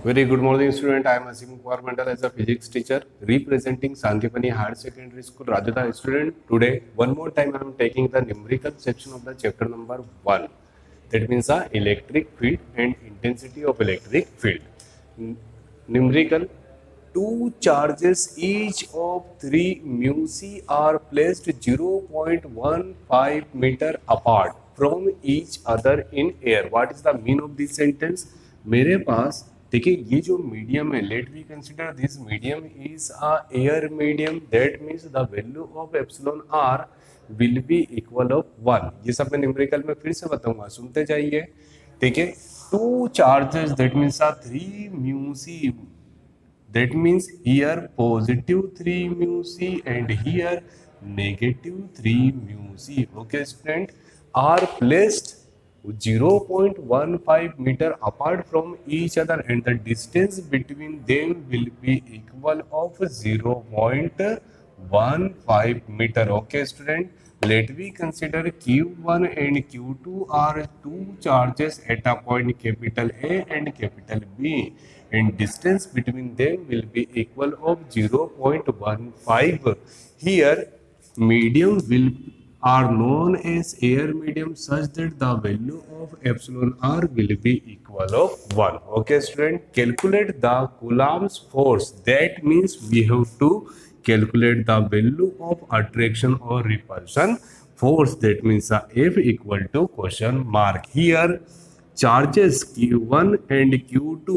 Very good morning, student. I am Asim Kumar Mandal as a physics teacher representing Sankipani Higher Secondary School, Rajata. Student, today one more time I am taking the numerical section of the chapter number 1. That means the electric field and intensity of electric field. Numerical: two charges each of 3 mu c are placed 0.15 meter apart from each other in air. What is the mean of this sentence? मेरे पास देखिए ये जो medium है, let we consider this medium is a air medium, that means the value of epsilon r will be equal of 1. ये सब मैं numerical में फिर से बताऊंगा, सुनते जाइए. ठीक है, two charges that means 3 mu C, that means here positive 3 mu c and here negative 3 mu c. Okay student, are placed 0.15 meter apart from each other and the distance between them will be equal of 0.15 meter. Okay student, let we consider q1 and q2 are two charges at a point capital A and capital B, and distance between them will be equal of 0.15. Here medium will are known as air medium such that the value of epsilon r will be equal of 1. Okay student, calculate the Coulomb's force. That means we have to calculate the value of attraction or repulsion force. That means F equal to question mark. Here charges q1 and q2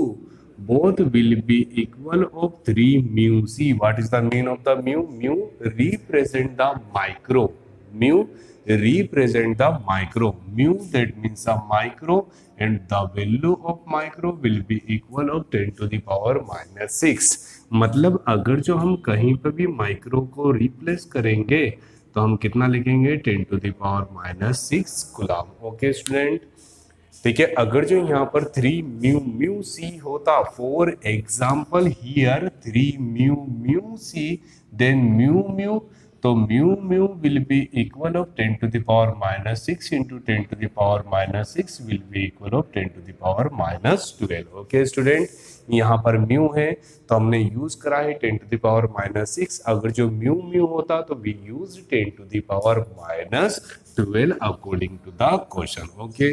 both will be equal of 3 mu c. What is the mean of the mu? Mu represent the micro. Mu represent the micro. Mu that means a micro, and the value of micro will be equal of 10 to the power minus 6. मतलब अगर जो हम कहीं पर भी micro को replace करेंगे तो हम कितना लिखेंगे? 10 to the power minus 6 coulomb. Okay student, ठीक है. अगर जो यहाँ पर 3 म्यू सी होता, for example here 3 mu C, then mu, तो mu will be equal of 10 to the power minus 6 into 10 to the power minus 6 will be equal of 10 to the power minus 12. Okay student, यहाँ पर mu है तो हमने use करा है 10 to the power minus 6. अगर जो म्यू होता तो we use 10 to the power minus 12 according to the question. Okay,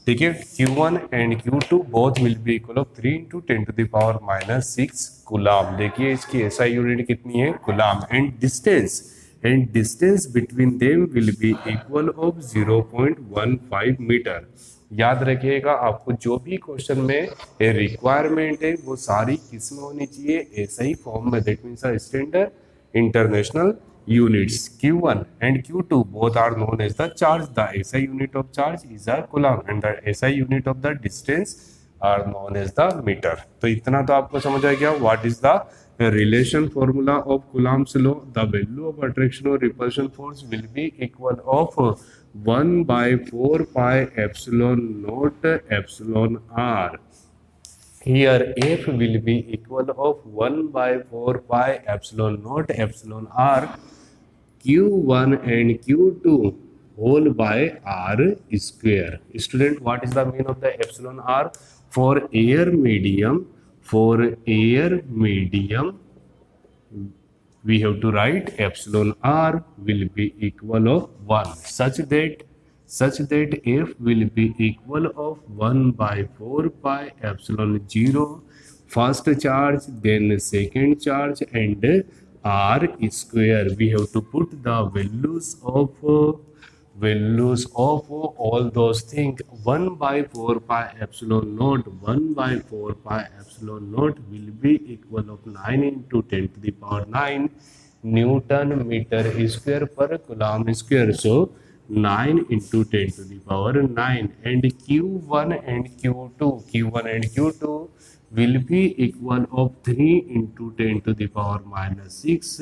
ठीक है. Q1 and Q2 both will be equal of 3 into 10 to the power minus 6 coulomb. देखिए इसकी एसआई यूनिट कितनी है? Coulomb. And distance between them will be equal of 0.15 metre. याद रखिएगा, आपको जो भी क्वेश्चन में रिक्वायरमेंट है वो सारी किसमें होनी चाहिए? एसआई फॉर्म में. That means standard international units. Q1 and Q2 both are known as the charge. The SI unit of charge is a coulomb and the SI unit of the distance are known as the meter. तो इतना तो आपको समझ आ गया. What is the relation formula of Coulomb's law? The value of attraction or repulsion force will be equal of 1 by 4 pi epsilon naught epsilon r. Here F will be equal of 1 by 4 pi epsilon naught epsilon r Q1 and Q2 whole by r square. Student, what is the mean of the epsilon r? For air medium, we have to write epsilon r will be equal of 1 such that F will be equal of 1 by 4 pi epsilon 0 first charge, then second charge, and r square. We have to put the values of all those things. 1 by 4 pi epsilon naught, 1 by 4 pi epsilon naught will be equal of 9 into 10 to the power 9 Newton meter square per coulomb square. So 9 into 10 to the power 9. And Q1 and Q2 will be equal of 3 into 10 to the power minus 6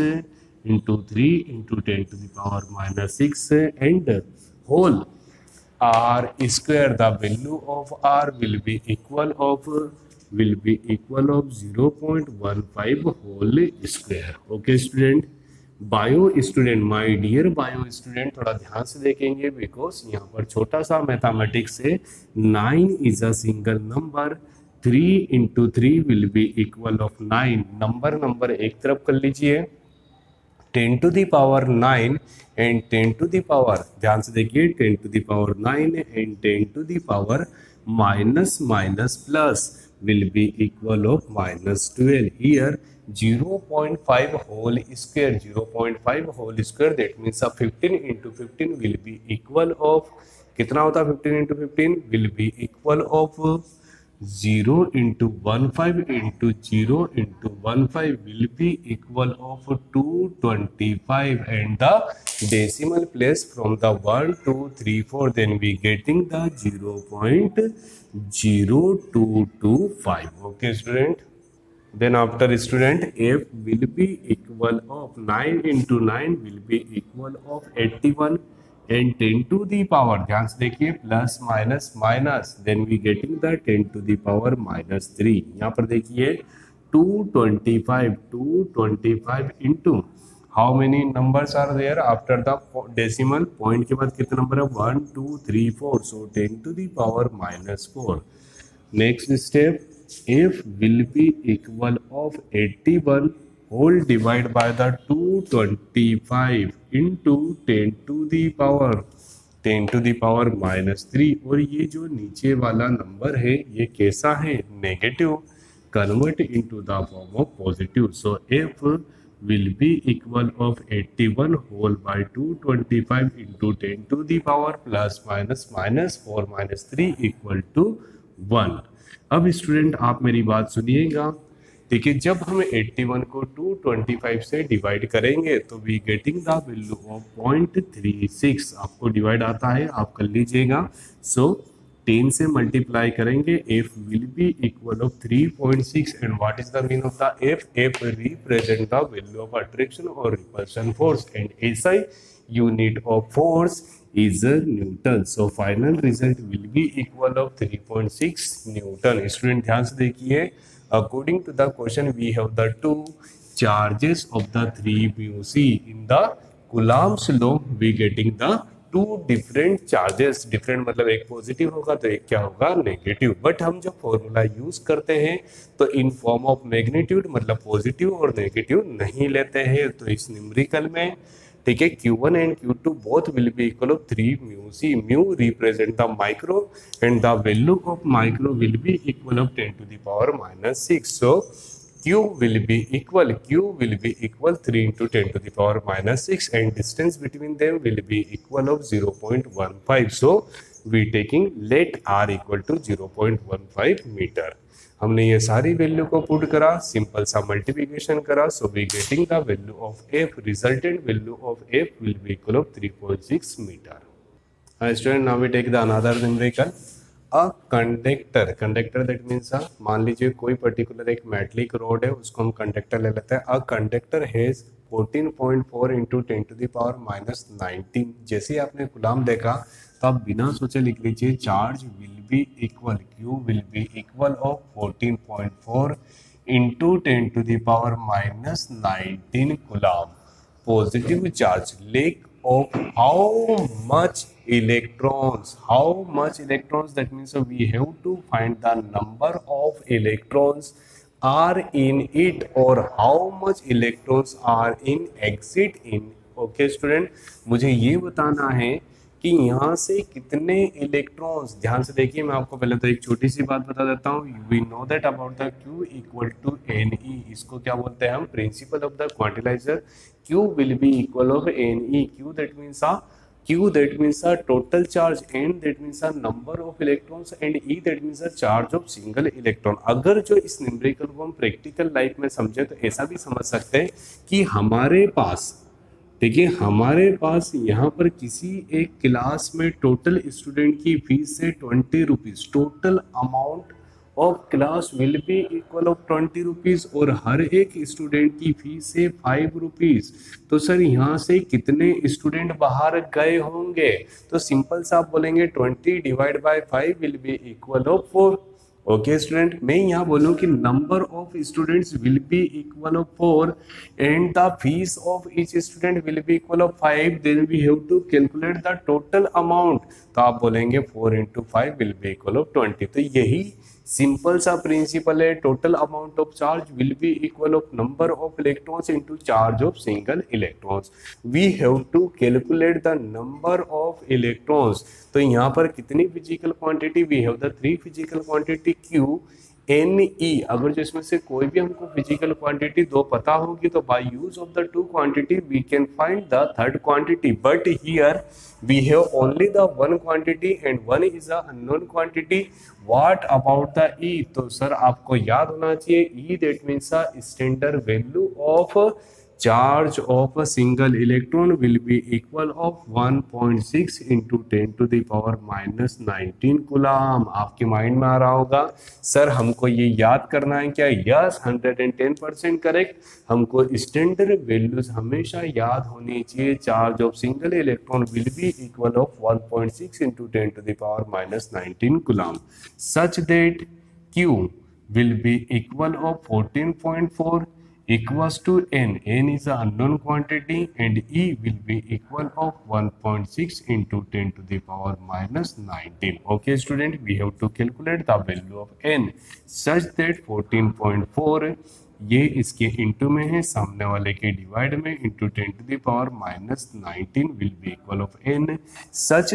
into 3 into 10 to the power minus 6 and whole r square. The value of r will be equal of 0.15 whole square. Okay student, bio student, my dear bio student, थोड़ा ध्यान से देखेंगे because यहाँ पर छोटा सा mathematics है. 9 is a single number, 3 × 3 will be equal of 9। Number एक तरफ कर लीजिए, 10 to the power 9 and 10 to the power, ध्यान से देखिए, 10 to the power 9 and 10 to the power minus minus plus will be equal of -12। Here 0.5 whole square, 0.5 whole square that means 15 × 15 will be equal of, कितना होता है 15 × 15 will be equal of 0 × 15 × 0 × 15 will be equal of 225 and the decimal place from the 1 2 3 4, then we getting the 0.0225. okay student, then after student f will be equal of 9 × 9 will be equal of 81 and 10 to the power, ध्यान से देखिए, plus minus minus, then we getting the 10 to the power -3। यहाँ पर देखिए 225 into how many numbers are there after the decimal point के बाद कितने number है 1 2 3 4, so 10 to the power -4। Next step, f will be equal of 81 whole divide by the 225 into 10 to the power -3। और ये जो नीचे वाला नंबर है ये कैसा है, negative, convert into the form of positive. So f will be equal of 81 whole by 225 into 10 to the power plus minus -4 -3 equal to 1। अब स्टूडेंट आप मेरी बात सुनिएगा, देखिए जब हम 81 को 225 से डिवाइड करेंगे तो we getting the value of 0.36, आपको डिवाइड आता है आप कर लीजिएगा। सो 10 से मल्टीप्लाई करेंगे, f will be equal of 3.6 and what is the mean of the f represent the value of attraction और repulsion force and SI unit of force is newton. So final result will be equal of 3.6 newton. Student ध्यान से देखिए, according to the question we have the two charges of the 3 mu c in the Coulomb's law we getting the two different charges, different मतलब एक positive होगा तो एक क्या होगा नेगेटिव, बट हम जब फॉर्मूला यूज करते हैं तो इन फॉर्म ऑफ मैग्नीट्यूड मतलब पॉजिटिव और नेगेटिव नहीं लेते हैं। तो इस न्यूमेरिकल में ठीक है Q1 and Q2 both will be equal of 3 mu c, mu represent the micro and the value of micro will be equal of 10 to the power -6। so Q will be equal 3 into 10 to the power -6 and distance between them will be equal of 0.15। so we taking let r equal to 0.15 meter। हमने ये सारी value को put करा, simple सा multiplication करा, so we getting the value of f, resultant value of f will be equal of 3.6 metre. Student now we take the another numerical, a conductor that means मान लीजिए कोई particular एक metallic road है उसको हम conductor ले लेते हैं। A conductor has 14.4 into 10 to the power -19। जैसे ही आपने कूलम देखा तो आप बिना सोचे लिख लीजिए charge will be equal, Q will be equal of 14.4 into 10 to the power -19 coulomb. Positive charge, लेक of how much electrons, that means we have to find the number of electrons are in it or how much electrons are in exit in। okay student, मुझे ये बताना है कि यहाँ से कितने electrons, ध्यान से देखिए मैं आपको पहले तो एक छोटी सी बात बता देता हूँ। We know that about the Q equal to NE, इसको क्या बोलते हैं हम, principle of the quantizer. Q will be equal of NE, Q that means total charge, N that means number of electrons and E that means charge of single electron। अगर जो इस numerical को हम प्रैक्टिकल लाइफ में समझे तो ऐसा भी समझ सकते हैं कि हमारे पास, देखिए हमारे पास यहाँ पर किसी एक क्लास में टोटल स्टूडेंट की फीस है 20 rupees, total amount of class will be equal of 20 rupees और हर एक स्टूडेंट की फीस है 5 रुपीज़। तो सर यहाँ से कितने स्टूडेंट बाहर गए होंगे, तो सिंपल सा आप बोलेंगे 20 divide by 5 will be equal of 4। Okay student, मैं यहाँ बोलूँ कि number of students will be equal of 4 and the fees of each student will be equal of 5, then we have to calculate the total amount. तो आप बोलेंगे 4 × 5 will be equal of 20। तो यही simple सा प्रिंसिपल है, total amount of charge will be equal of number of electrons into charge of single electrons. We have to calculate the number of electrons. तो यहाँ पर कितनी physical quantity, we have the 3 physical quantity Q N e. अगर जो इसमें से कोई भी हमको फिजिकल क्वांटिटी दो पता होगी तो by use of the 2 quantity we can find the third quantity, but here we have only the 1 quantity and 1 is a unknown quantity. What about the e? तो सर आपको याद होना चाहिए e that means a standard value of charge of a single electron will be equal of 1.6 into 10 to the power minus 19 coulomb. आपके mind में आ रहा होगा sir हमको ये याद करना है क्या? Yes, 110% correct. हमको स्टैंडर्ड वैल्यूज हमेशा याद होनी चाहिए। Charge of single electron will be equal of 1.6 into 10 to the power minus 19 coulomb, such that Q will be equal of 14.4 equals to n. N is an unknown quantity and E will be equal of 1.6 into 10 to the power minus 19. Okay student, we have to calculate the value of n such that 14.4 ये इसके into में है, सामने वाले के divide में, into 10 to the power minus 19 will be equal of n such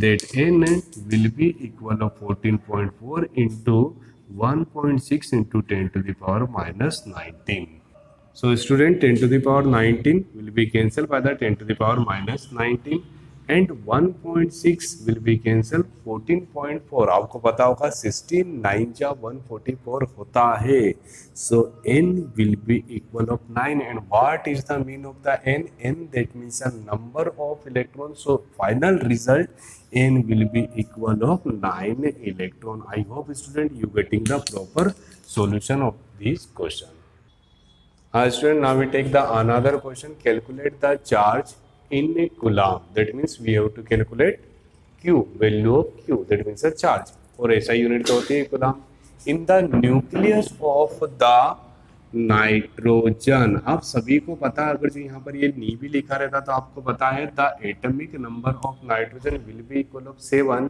that n will be equal of 14.4 into 1.6 into 10 to the power minus 19. So student, 10 to the power 19 will be cancelled by the 10 to the power minus 19 and 1.6 will be cancelled 14.4। आपको पता होगा 16 9 जा 144 होता है। So n will be equal of 9 and what is the mean of the n? N that means a number of electrons. So final result n will be equal of 9 electron. I hope student you getting the proper solution of this question. Student, now we take the another question. Calculate the charge in a coulomb. That means we have to calculate Q, value of Q. That means a charge. और ऐसा unit तो होती है coulomb. In the nucleus of the nitrogen, आप सभी को पता है, अगर जो यहाँ पर ये नी भी लिखा रहता तो आपको पता है the atomic number of nitrogen will be equal of 7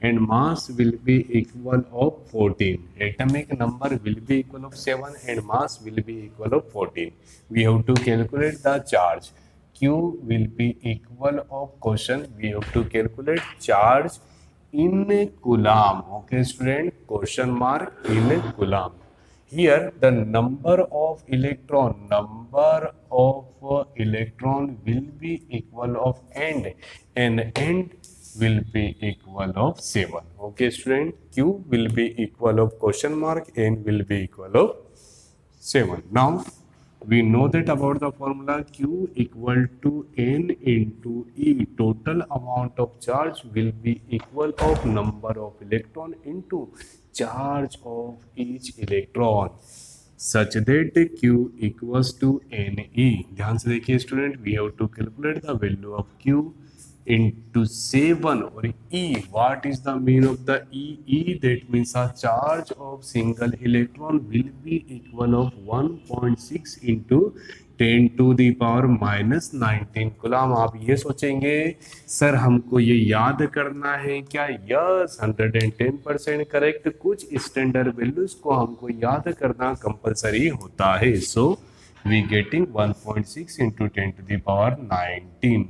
and mass will be equal of 14. Atomic number will be equal of 7 and mass will be equal of 14. We have to calculate the charge. Q will be equal of question. We have to calculate charge in coulomb. Okay student, question mark in coulomb. Here the number of electron will be equal of and will be equal of 7. Okay student, Q will be equal of question mark, n will be equal of 7. Now we know that about the formula Q equal to n into E. Total amount of charge will be equal of number of electron into charge of each electron such that Q equals to NE. ध्यान से देखिए student, we have to calculate the value of Q into 7 or E. What is the mean of the E? E that means a charge of single electron will be equal of 1.6 into 10 to the power minus 19 coulomb. आप ये सोचेंगे sir हमको ये याद करना है क्या? Yes, 110% correct. कुछ स्टैंडर्ड वैल्यूज को हमको याद करना कंपलसरी होता है। So we getting 1.6 into 10 to the power 19।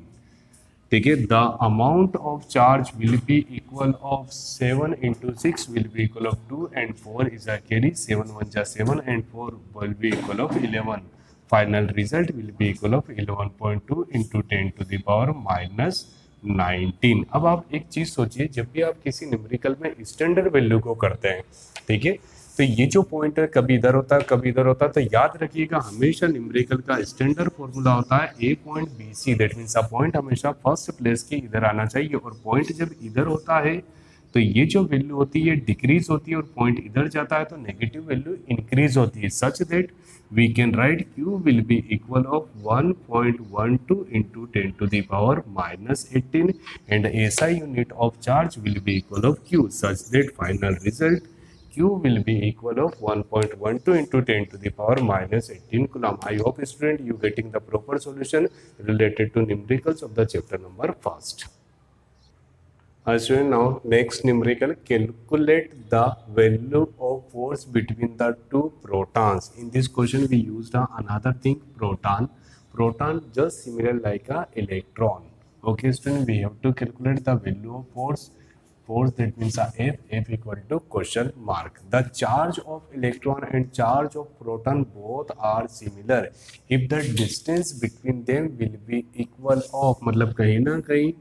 ठीक है, the amount of charge will be equal of 7 into 6 will be equal of 2 and 4 is a carry, 7 1 जा 7 and 4 will be equal of 11. Final result will be equal of 11.2 into 10 to the power minus 19। अब आप एक चीज सोचिए, जब भी आप किसी न्यूमेरिकल में स्टैंडर्ड वैल्यू को करते हैं, ठीक है, तो ये जो पॉइंट है कभी इधर होता है कभी इधर होता है, तो याद रखिएगा हमेशा न्यूमेरिकल का स्टैंडर्ड फॉर्मूला होता है A point B C. That means point हमेशा फर्स्ट प्लेस के इधर आना चाहिए, और पॉइंट जब इधर होता है तो ये जो वैल्यू होती है डिक्रीज होती है, और पॉइंट इधर जाता है तो नेगेटिव वैल्यू इंक्रीज होती है, such that we can write Q will be equal of 1.12 into 10 to the power minus 18 and SI unit of charge will be equal of Q such that final result Q will be equal of 1.12 into 10 to the power minus 18 coulomb. I hope student you getting the proper solution related to numericals of the chapter number first. Student, now next numerical, calculate the value of force between the two protons. In this question we used another thing, proton. Proton just similar like a electron. Okay student, we have to calculate the value of force that means F equal to question mark. The charge of electron and charge of proton both are similar if the distance between them will be equal of, मतलब कहीं ना कहीं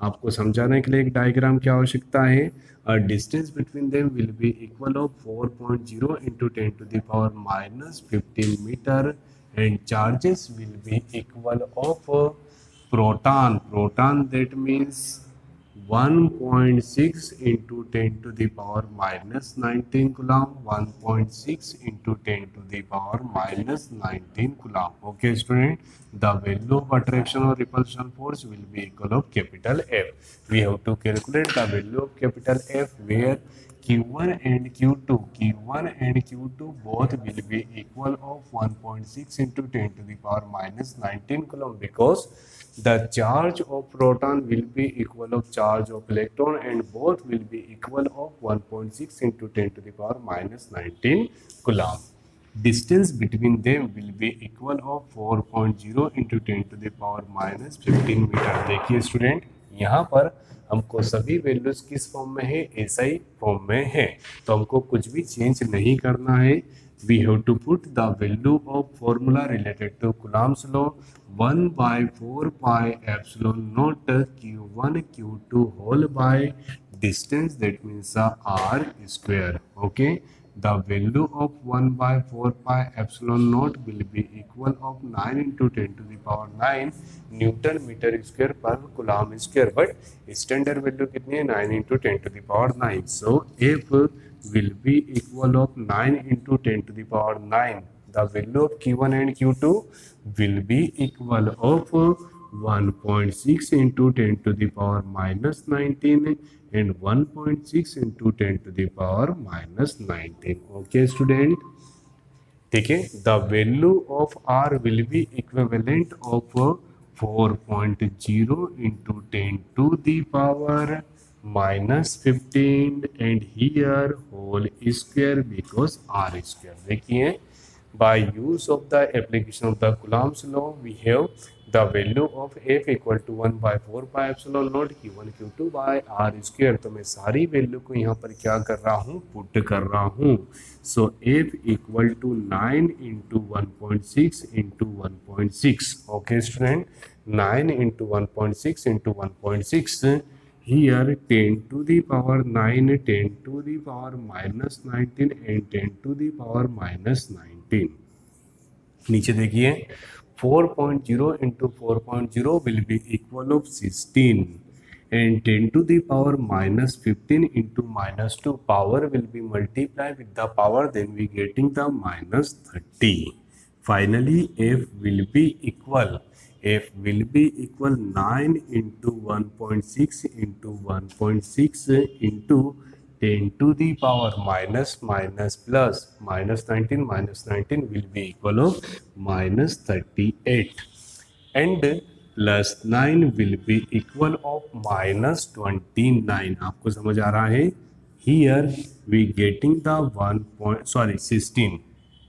आपको समझाने के लिए एक diagram की आवश्यकता है. A distance between them will be equal of 4.0 into 10 to the power minus 15 metre and charges will be equal of proton that means 1.6 into 10 to the power minus 19 coulomb. 1.6 into 10 to the power minus 19 coulomb. Okay student, the value of attraction or repulsion force will be equal of capital F. We have to calculate the value of capital F where Q1 and Q2 both will be equal of 1.6 into 10 to the power minus 19 coulomb because the charge of proton will be equal of charge of electron and both will be equal of 1.6 into 10 to the power minus 19 coulomb. Distance between them will be equal of 4.0 into 10 to the power minus 15 metre. देखिए student, यहाँ पर हमको सभी values किस form में है, SI form में है, तो हमको कुछ भी चेंज नहीं करना है. We have to put the value of formula related to Coulomb's law 1 by 4 pi epsilon naught Q1 Q2 whole by distance that means R square. Okay, the value of 1 by 4 pi epsilon naught will be equal of 9 into 10 to the power 9 Newton meter square per Coulomb square, but standard value कितनी है 9 into 10 to the power 9. So F will be equal of 9 into 10 to the power 9. The value of Q1 and Q2 will be equal of 1.6 into 10 to the power minus 19 and 1.6 into 10 to the power minus 19. Okay student, ठीक है. The value of R will be equivalent of 4.0 into 10 to the power minus 15 and here whole square because R square. देखिए, by use of the application of the Coulomb's law we have the value of F equal to 1 by 4 pi epsilon naught Q1 Q2 by R square. तो मैं सारी value को यहाँ पर क्या कर रहा हूँ, पुट कर रहा हूँ. So F equal to 9 into 1.6 into 1.6. Okay student, 9 into 1.6 into 1.6. Here 10 to the power 9, 10 to the power minus 19 and 10 to the power minus 19. नीचे देखिए 4.0 into 4.0 will be equal of 16 and 10 to the power minus 15 into minus 2 power will be multiplied with the power, then we getting the minus 30. Finally F will be equal 9 into 1.6 into 1.6 into 10 to the power minus plus minus 19 will be equal of minus 38 and plus 9 will be equal of minus 29. आपको समझ आ रहा है? Here we getting the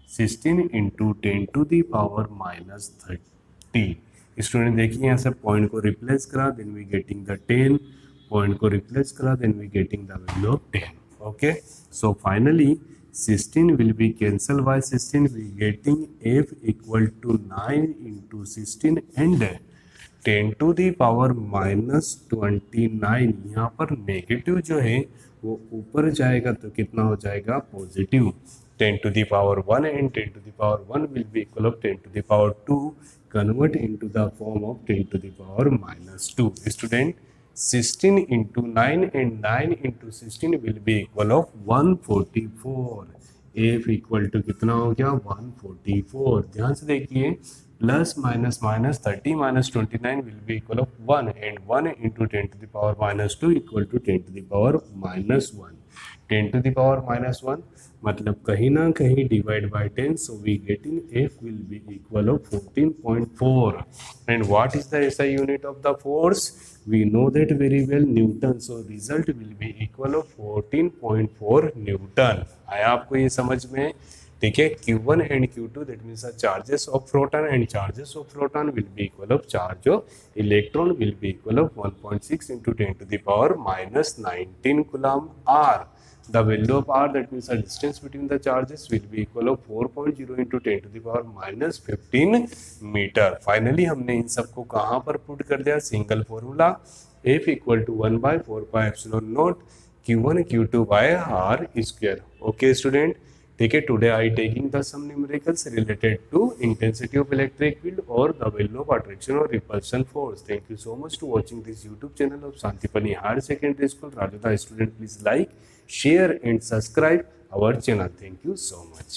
16 into 10 to the power minus 30. Student देखिए यहाँ से point को replace करा, then we getting the 10, point को रिप्लेस करा, then we getting the value of 10. Okay, so finally 16 will be cancelled by 16, we getting F equal to 9 into 16 and 10 to the power minus 29. यहाँ पर negative जो है वो ऊपर जाएगा तो कितना हो जाएगा, positive. 10 to the power 1 and 10 to the power 1 will be equal of 10 to the power 2, convert into the form of 10 to the power minus 2. Student, 16 into 9 and 9 into 16 will be equal of 144. F equal to कितना हो गया, 144. ध्यान से देखिए, plus minus minus 30 minus 29 will be equal of 1 and 1 into 10 to the power minus 2 equal to 10 to the power minus 1. 10⁻⁻1, मतलब कहीं ना कहीं divide by 10, so we getting F will be equal of 14.4. And what is the SI unit of the force? We know that very well, Newton. So result will be equal of 14.4 Newton. आया आपको ये समझ में? ठीक है, Q1 and Q2, that means the charges of proton and charges of proton will be equal of charge of electron will be equal of 1.6 into 10⁻⁻19 coulomb R. The value of R, that means the distance between the charges, will be equal of 4.0 into 10⁻⁻15 meter. Finally हमने इन सबको कहाँ पर put कर दिया? Single formula, F equal to 1/4 pi epsilon naught Q1 Q2 by R square. Okay student, ठीक है, today I taking the some numericals related to intensity of electric field और the value of attraction और repulsion force. Thank you so much to watching this YouTube channel of Shantipani higher secondary school Rajoda. Student, please like, share and subscribe our channel. Thank you so much.